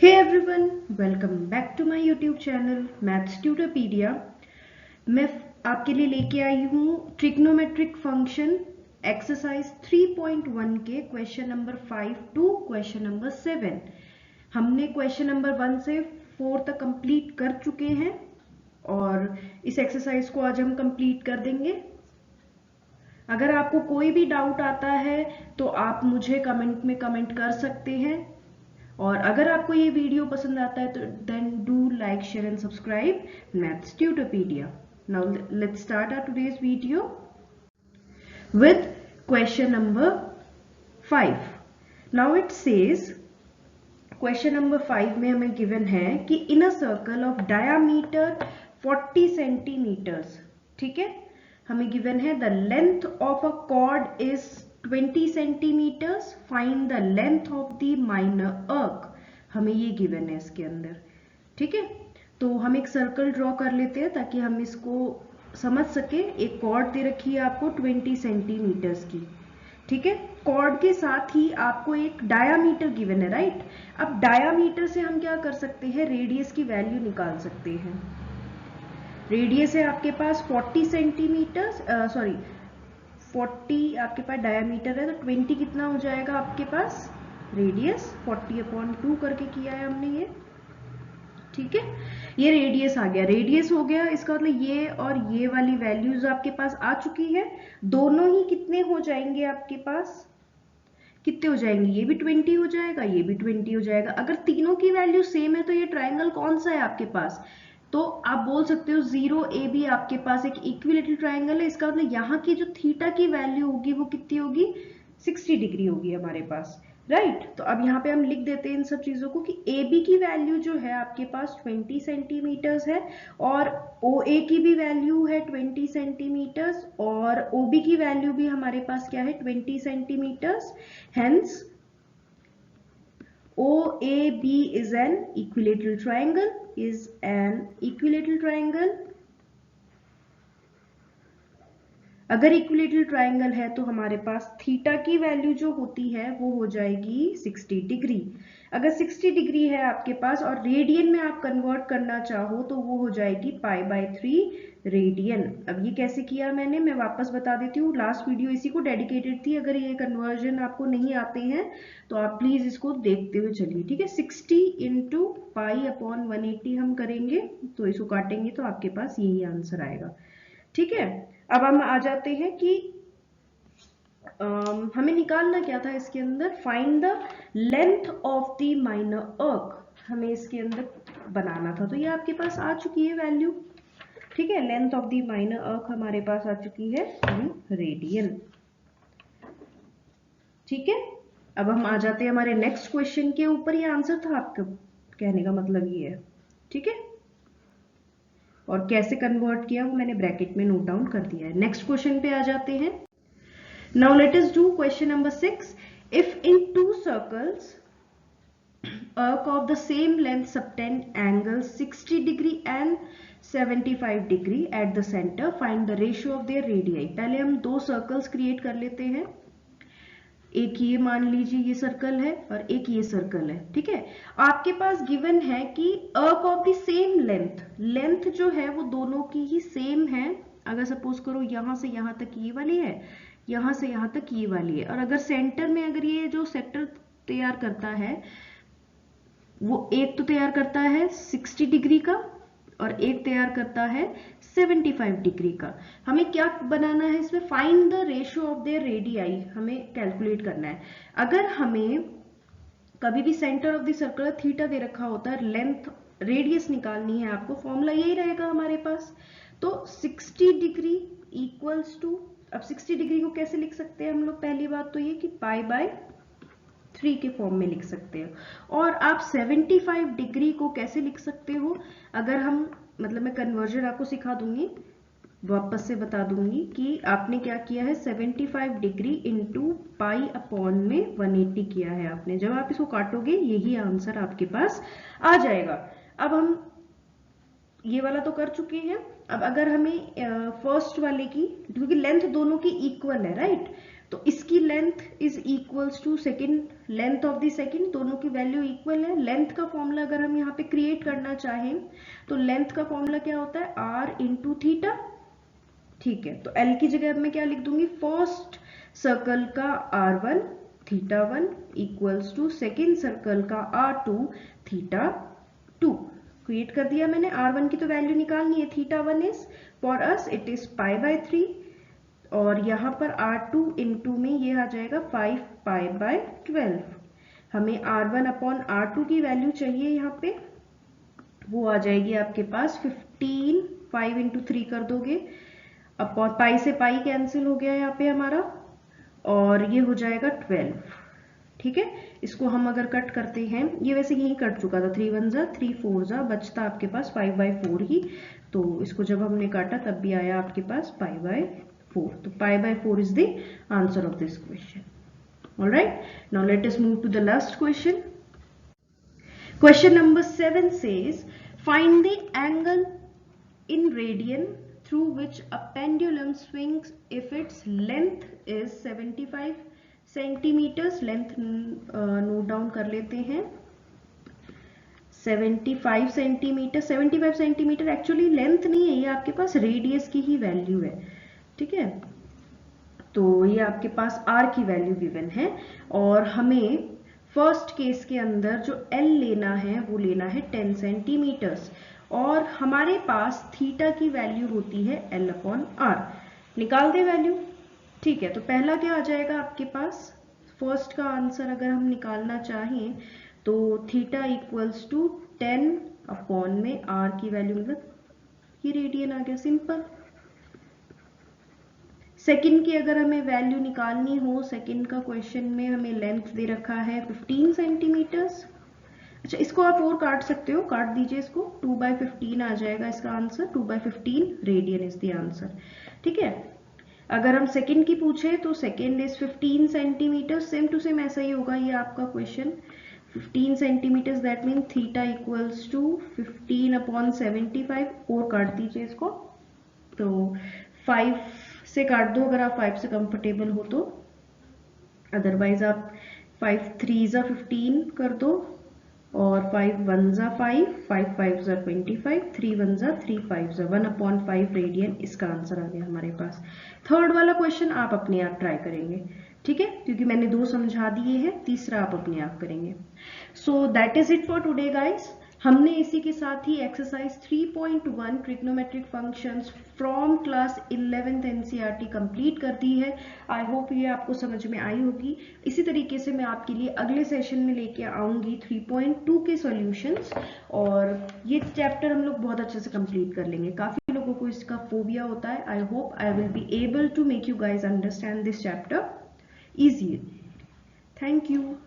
Hey everyone, welcome back to my YouTube channel maths Tutorpedia. मैं आपके लिए लेके आई हूँ ट्रिग्नोमेट्रिक फंक्शन एक्सरसाइज 3.1 के question number 5 to question number 7। हमने क्वेश्चन नंबर 1 से 4 तक कंप्लीट कर चुके हैं और इस एक्सरसाइज को आज हम कंप्लीट कर देंगे। अगर आपको कोई भी डाउट आता है तो आप मुझे कमेंट में कमेंट कर सकते हैं, और अगर आपको ये वीडियो पसंद आता है तो then do like, share and subscribe maths Tutorpedia. Now let's start our today's video with question number 5। Now it says, question number 5 में हमें गिवन है कि in a circle of diameter 40 centimetres, ठीक है, हमें गिवन है the length of a chord is 20 centimetres, find the length of the minor arc. हमें ये गिवन है इसके अंदर, ठीक है। तो हम एक सर्कल ड्रॉ कर लेते हैं ताकि हम इसको समझ सके। एक कॉर्ड दे रखी है आपको 20 सेंटीमीटर्स की, ठीक है। कॉर्ड के साथ ही आपको एक डायामीटर गिवन है, राइट। अब डायामीटर से हम क्या कर सकते हैं, रेडियस की वैल्यू निकाल सकते हैं। रेडियस है आपके पास 40 सेंटीमीटर, 40 आपके पास डायामीटर है, तो 20 कितना हो जाएगा आपके पास, रेडियस 40/2 करके किया है हमने ये, ठीक है। ये रेडियस आ गया, रेडियस हो गया, इसका मतलब ये और ये वाली वैल्यूज आपके पास आ चुकी है। दोनों ही कितने हो जाएंगे आपके पास, कितने हो जाएंगे, ये भी 20 हो जाएगा, ये भी 20 हो जाएगा। अगर तीनों की वैल्यू सेम है तो ये ट्राइंगल कौन सा है आपके पास, तो आप बोल सकते हो 0AB आपके पास एक इक्विलेटरल ट्राइंगल है। इसका मतलब यहाँ की जो थीटा की वैल्यू होगी वो कितनी होगी, 60 डिग्री होगी हमारे पास, राइट। तो अब यहाँ पे हम लिख देते हैं इन सब चीजों को कि AB की वैल्यू जो है आपके पास 20 सेंटीमीटर्स है, और OA की भी वैल्यू है 20 सेंटीमीटर्स, और OB की वैल्यू भी हमारे पास क्या है, 20 centimetres. Hence, OAB is an equilateral triangle, is an equilateral triangle। अगर इक्विलेटरल ट्राइंगल है तो हमारे पास थीटा की वैल्यू जो होती है वो हो जाएगी 60 डिग्री। अगर 60 डिग्री है आपके पास और रेडियन में आप कन्वर्ट करना चाहो तो वो हो जाएगी π/3 रेडियन। अब ये कैसे किया मैंने, मैं वापस बता देती हूँ, लास्ट वीडियो इसी को डेडिकेटेड थी। अगर ये कन्वर्जन आपको नहीं आते हैं तो आप प्लीज इसको देखते हुए चलिए, ठीक है। 60 इंटू π/180 हम करेंगे, तो इसको काटेंगे तो आपके पास यही आंसर आएगा, ठीक है। अब हम आ जाते हैं कि हमें निकालना क्या था इसके अंदर, find the length of the minor arc, हमें इसके अंदर बनाना था। तो ये आपके पास आ चुकी है वैल्यू, ठीक है। Length of the minor arc हमारे पास आ चुकी है रेडियन, ठीक है। अब हम आ जाते हैं हमारे नेक्स्ट क्वेश्चन के ऊपर। ये आंसर था आपका, कहने का मतलब ये है, ठीक है। और कैसे कन्वर्ट किया वो मैंने ब्रैकेट में नोट डाउन कर दिया है। नेक्स्ट क्वेश्चन पे आ जाते हैं। Now let us do question number 6। If in to circles arc of the same length subtend angles 60 degree and 75 degree at the center, find the ratio of their radii। पहले हम दो circles create कर लेते हैं। एक ये मान लीजिए ये सर्कल है और एक ये सर्कल है, ठीक है। आपके पास गिवन है कि अर्क of the same length, length जो है वो दोनों की ही सेम है। अगर सपोज करो यहां से यहां तक ये वाली है, यहां से यहां तक ये वाली है, और अगर सेंटर में अगर ये जो सेक्टर तैयार करता है वो एक तो तैयार करता है 60 डिग्री का और एक तैयार करता है 75 डिग्री का। हमें क्या बनाना है इसमें, find the ratio of their radii, हमें कैलकुलेट करना है। अगर हमें कभी भी centre of the circle theta दे रखा होता है, लेंथ रेडियस निकालनी है आपको, फॉर्मूला यही रहेगा हमारे पास। तो 60 डिग्री इक्वल्स टू, अब 60 डिग्री को कैसे लिख सकते हैं हम लोग, पहली बात तो ये कि π/3 के फॉर्म में लिख सकते हैं। और आप 75 डिग्री को कैसे लिख सकते हो, अगर हम, मतलब मैं कन्वर्जन आपको सिखा दूंगी, वापस से बता दूंगी कि आपने क्या किया है, 75 डिग्री इंटू π/180 किया है आपने। जब आप इसको काटोगे यही आंसर आपके पास आ जाएगा। अब हम ये वाला तो कर चुके हैं। अब अगर हमें फर्स्ट वाले की, क्योंकि लेंथ दोनों की इक्वल है, राइट, तो इसकी length is equals to second length of the second, दोनों की वैल्यू इक्वल है। लेंथ का फॉर्मूला अगर हम यहाँ पे क्रिएट करना चाहें तो लेंथ का फॉर्मूला क्या होता है, आर इंटू थीटा। ठीक है, तो एल की जगह मैं क्या लिख दूंगी, फर्स्ट सर्कल का r1 theta 1 equals to second circle का r2 थीटा 2। क्रिएट कर दिया मैंने। r1 की तो वैल्यू निकालनी है, theta 1 is for us it is pi by 3, और यहाँ पर r2 इंटू में ये आ जाएगा 5 पाई बाय 12। हमें r1 अपॉन r2 की वैल्यू चाहिए यहाँ पे, वो आ जाएगी आपके पास 15, 5 इंटू 3 कर दोगे, अपॉन पाई से पाई कैंसिल हो गया यहाँ पे हमारा, और ये हो जाएगा 12। ठीक है, इसको हम अगर कट करते हैं, ये वैसे यही कट चुका था, 3 1 जा 3 4 जा, बचता आपके पास 5 बाई 4 ही। तो इसको जब हमने काटा तब भी आया आपके पास पाई बाय 4। तो pi by 4 is the answer of this question. Alright, now let us move to the last question. Question number 7 says, find the angle in radian through which a pendulum swings if its length is 75 centimeters. Length note down कर लेते हैं, 75 centimetre. 75 centimetre actually length नहीं है, ये आपके पास radius की ही value है। ठीक है, तो ये आपके पास r की वैल्यू गिवन है, और हमें फर्स्ट केस के अंदर जो L लेना है वो लेना है 10 सेंटीमीटर्स, और हमारे पास थीटा की वैल्यू होती है L अपॉन R। निकाल दे वैल्यू। ठीक है, तो पहला क्या आ जाएगा आपके पास, फर्स्ट का आंसर अगर हम निकालना चाहें तो थीटा इक्वल्स टू 10 अपॉन में R की वैल्यू, मतलब ये रेडियन आ गया, सिंपल। सेकंड की अगर हमें वैल्यू निकालनी हो, सेकंड का क्वेश्चन में हमें लेंथ दे रखा है 15 सेंटीमीटर्स। अच्छा, इसको आप और काट सकते हो, काट दीजिए इसको, 2 बाई 15 आ जाएगा इसका answer, 2 by 15 radian is the answer. ठीक है, अगर हम सेकंड की पूछे तो second is 15 centimetre, same to same ऐसा ही होगा ये आपका question, 15 centimetre, that mean theta equals to 15 upon 75, और काट दीजिए इसको, तो 5 से काट दो अगर आप 5 से कंफर्टेबल हो तो, अदरवाइज आप 5 3 जा 15 कर दो, और 5 1 जा 5, 5 5 जा 25, 3 1 जा 3 5 जा 1 अपॉन 5 रेडियन, इसका आंसर आ गया हमारे पास। थर्ड वाला क्वेश्चन आप अपने आप ट्राई करेंगे, ठीक है, क्योंकि मैंने 2 समझा दिए हैं, तीसरा आप अपने आप करेंगे। So that is it for today guys. हमने इसी के साथ ही exercise 3.1 trigonometric functions from class 11th NCERT complete कर दी है। आई होप ये आपको समझ में आई होगी। इसी तरीके से मैं आपके लिए अगले सेशन में लेके आऊंगी 3.2 के सॉल्यूशंस, और ये चैप्टर हम लोग बहुत अच्छे से कंप्लीट कर लेंगे। काफी लोगों को इसका फोबिया होता है। I hope I will be able to make you guys understand this chapter easily. Thank you.